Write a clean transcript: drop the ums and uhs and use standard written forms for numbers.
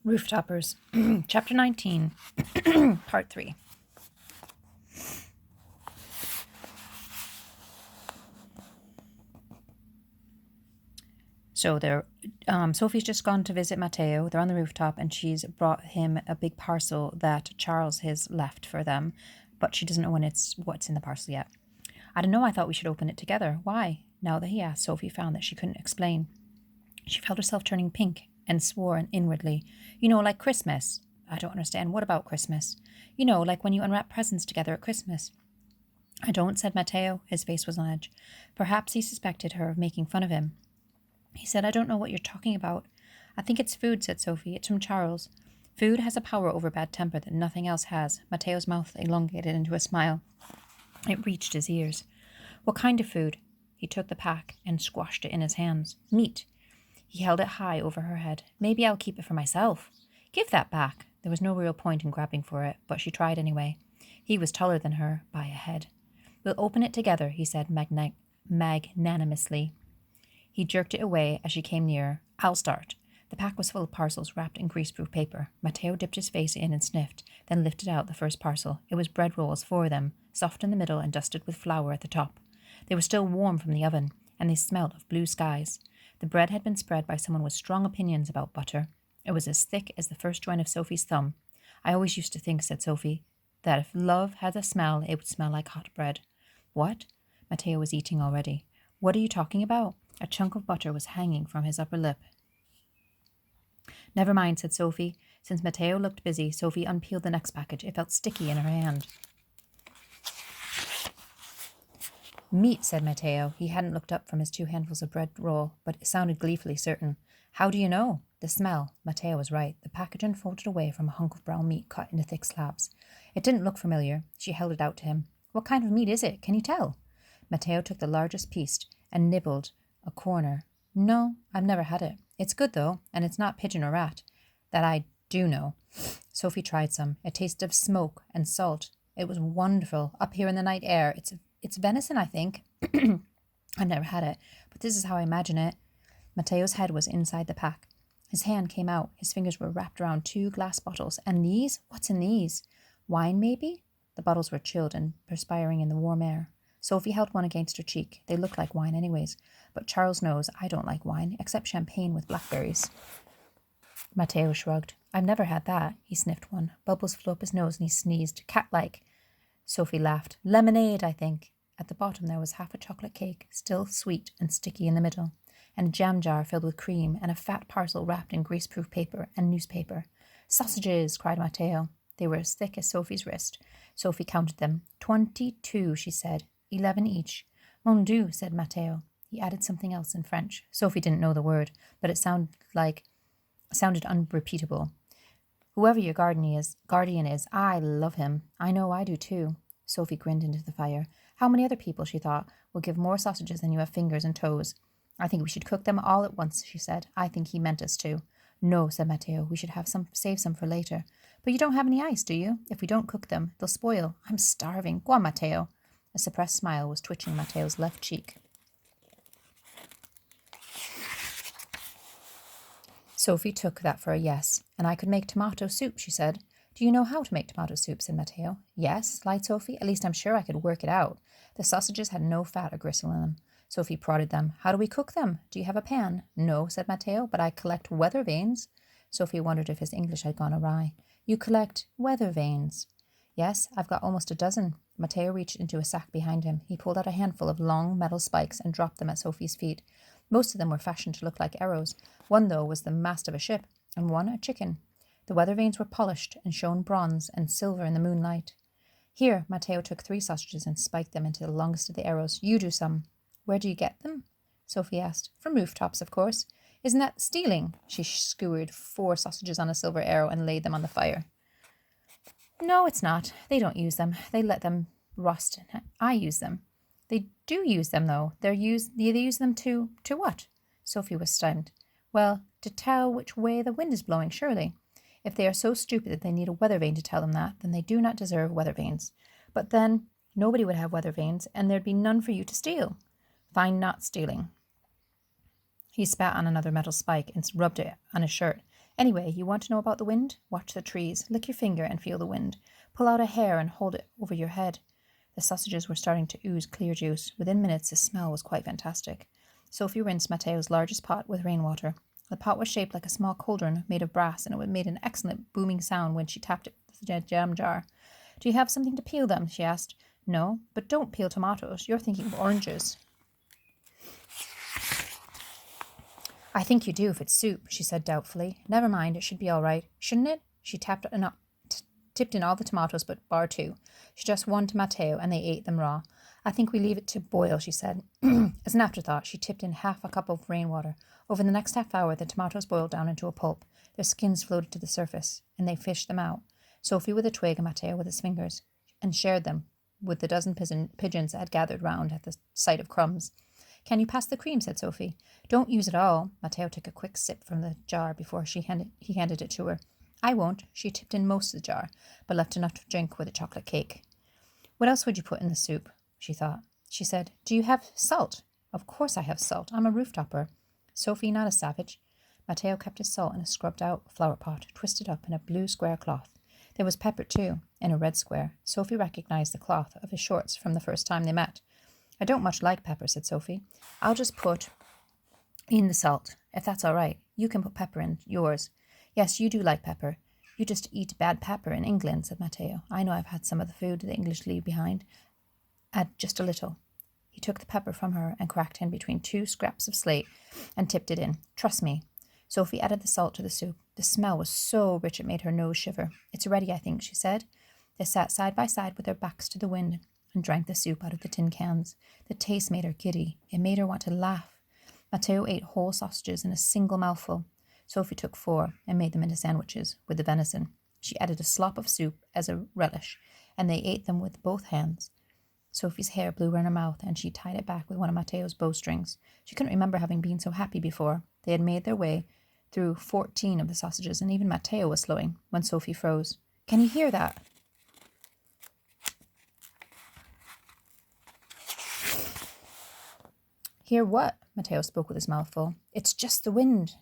Rooftoppers, Chapter 19, Part 3. So Sophie's just gone to visit Matteo. They're on the rooftop, and she's brought him a big parcel that Charles has left for them, but she doesn't know what's in the parcel yet. I don't know, I thought we should open it together. Why? Now that he asked, Sophie found that she couldn't explain. She felt herself turning pink and swore inwardly. You know, like Christmas. I don't understand. What about Christmas? You know, like when you unwrap presents together at Christmas. I don't, said Matteo. His face was on edge. Perhaps he suspected her of making fun of him. He said, I don't know what you're talking about. I think it's food, said Sophie. It's from Charles. Food has a power over bad temper that nothing else has. Matteo's mouth elongated into a smile. It reached his ears. What kind of food? He took the pack and squashed it in his hands. Meat. He held it high over her head. Maybe I'll keep it for myself. Give that back. There was no real point in grabbing for it, but she tried anyway. He was taller than her by a head. We'll open it together, he said magnanimously. He jerked it away as she came nearer. I'll start. The pack was full of parcels wrapped in greaseproof paper. Matteo dipped his face in and sniffed, then lifted out the first parcel. It was bread rolls, 4 of them, soft in the middle and dusted with flour at the top. They were still warm from the oven, and they smelled of blue skies. The bread had been spread by someone with strong opinions about butter. It was as thick as the first joint of Sophie's thumb. I always used to think, said Sophie, that if love had a smell, it would smell like hot bread. What? Matteo was eating already. What are you talking about? A chunk of butter was hanging from his upper lip. Never mind, said Sophie. Since Matteo looked busy, Sophie unpeeled the next package. It felt sticky in her hand. Meat, said Matteo. He hadn't looked up from his 2 handfuls of bread roll, but it sounded gleefully certain. How do you know? The smell. Matteo was right. The package unfolded away from a hunk of brown meat cut into thick slabs. It didn't look familiar. She held it out to him. What kind of meat is it? Can you tell? Matteo took the largest piece and nibbled a corner. No, I've never had it. It's good, though, and it's not pigeon or rat. That I do know. Sophie tried some. It tasted of smoke and salt. It was wonderful. Up here in the night air. It's venison, I think. I've never had it, but this is how I imagine it. Matteo's head was inside the pack. His hand came out. His fingers were wrapped around 2 glass bottles. And these? What's in these? Wine, maybe? The bottles were chilled and perspiring in the warm air. Sophie held one against her cheek. They looked like wine anyways. But Charles knows I don't like wine, except champagne with blackberries. Matteo shrugged. I've never had that. He sniffed one. Bubbles flew up his nose and he sneezed, cat-like. Sophie laughed. Lemonade, I think. At the bottom there was half a chocolate cake, still sweet and sticky in the middle, and a jam jar filled with cream, and a fat parcel wrapped in greaseproof paper and newspaper. Sausages, cried Matteo. They were as thick as Sophie's wrist. Sophie counted them. 22, she said. 11 each. Mon Dieu, said Matteo. He added something else in French. Sophie didn't know the word, but it sounded unrepeatable. Whoever your guardian is, I love him. I know I do too. Sophie grinned into the fire. How many other people, she thought, will give more sausages than you have fingers and toes? I think we should cook them all at once, she said. I think he meant us to. No, said Matteo. We should save some for later. But you don't have any ice, do you? If we don't cook them, they'll spoil. I'm starving. Go on, Matteo. A suppressed smile was twitching Matteo's left cheek. Sophie took that for a yes. And I could make tomato soup, she said. Do you know how to make tomato soup, said Matteo. Yes, lied Sophie. At least I'm sure I could work it out. The sausages had no fat or gristle in them. Sophie prodded them. How do we cook them? Do you have a pan? No, said Matteo, but I collect weather vanes. Sophie wondered if his English had gone awry. You collect weather vanes? Yes, I've got almost a dozen. Matteo reached into a sack behind him. He pulled out a handful of long metal spikes and dropped them at Sophie's feet. Most of them were fashioned to look like arrows. One, though, was the mast of a ship, and one a chicken. The weather vanes were polished and shone bronze and silver in the moonlight. Here, Matteo took 3 sausages and spiked them into the longest of the arrows. You do some. Where do you get them? Sophie asked. From rooftops, of course. Isn't that stealing? She skewered 4 sausages on a silver arrow and laid them on the fire. No, it's not. They don't use them. They let them rust. I use them. They do use them, though. They use them to what? Sophie was stunned. Well, to tell which way the wind is blowing, surely. If they are so stupid that they need a weather vane to tell them that, then they do not deserve weather vanes. But then nobody would have weather vanes, and there'd be none for you to steal. Fine not stealing. He spat on another metal spike and rubbed it on his shirt. Anyway, you want to know about the wind? Watch the trees, lick your finger and feel the wind. Pull out a hair and hold it over your head. The sausages were starting to ooze clear juice. Within minutes, the smell was quite fantastic. Sophie rinsed Matteo's largest pot with rainwater. The pot was shaped like a small cauldron made of brass, and it made an excellent booming sound when she tapped it with the jam jar. Do you have something to peel them? She asked. No, but don't peel tomatoes. You're thinking of oranges. I think you do if it's soup, she said doubtfully. Never mind, it should be all right. Shouldn't it? She tipped in all the tomatoes but bar 2. She just one to Matteo, and they ate them raw. I think we leave it to boil, she said. As an afterthought, she tipped in half a cup of rainwater. Over the next half hour, the tomatoes boiled down into a pulp. Their skins floated to the surface, and they fished them out. Sophie with a twig and Matteo with his fingers, and shared them with the dozen pigeons that had gathered round at the sight of crumbs. Can you pass the cream? Said Sophie. Don't use it all. Matteo took a quick sip from the jar before he handed it to her. I won't. She tipped in most of the jar, but left enough to drink with a chocolate cake. What else would you put in the soup? She thought. She said, Do you have salt? Of course I have salt. I'm a rooftopper. Sophie, not a savage. Matteo kept his salt in a scrubbed-out flower pot, twisted up in a blue square cloth. There was pepper, too, in a red square. Sophie recognized the cloth of his shorts from the first time they met. I don't much like pepper, said Sophie. I'll just put in the salt, if that's all right. You can put pepper in yours. Yes, you do like pepper. You just eat bad pepper in England, said Matteo. I know I've had some of the food the English leave behind. Add just a little. He took the pepper from her and cracked in between 2 scraps of slate and tipped it in. Trust me. Sophie added the salt to the soup. The smell was so rich it made her nose shiver. It's ready, I think, she said. They sat side by side with their backs to the wind and drank the soup out of the tin cans. The taste made her giddy. It made her want to laugh. Matteo ate whole sausages in a single mouthful. Sophie took 4 and made them into sandwiches with the venison. She added a slop of soup as a relish, and they ate them with both hands. Sophie's hair blew in her mouth, and she tied it back with one of Matteo's bowstrings. She couldn't remember having been so happy before. They had made their way through 14 of the sausages, and even Matteo was slowing when Sophie froze. Can you hear that? Hear what? Matteo spoke with his mouth full. It's just the wind.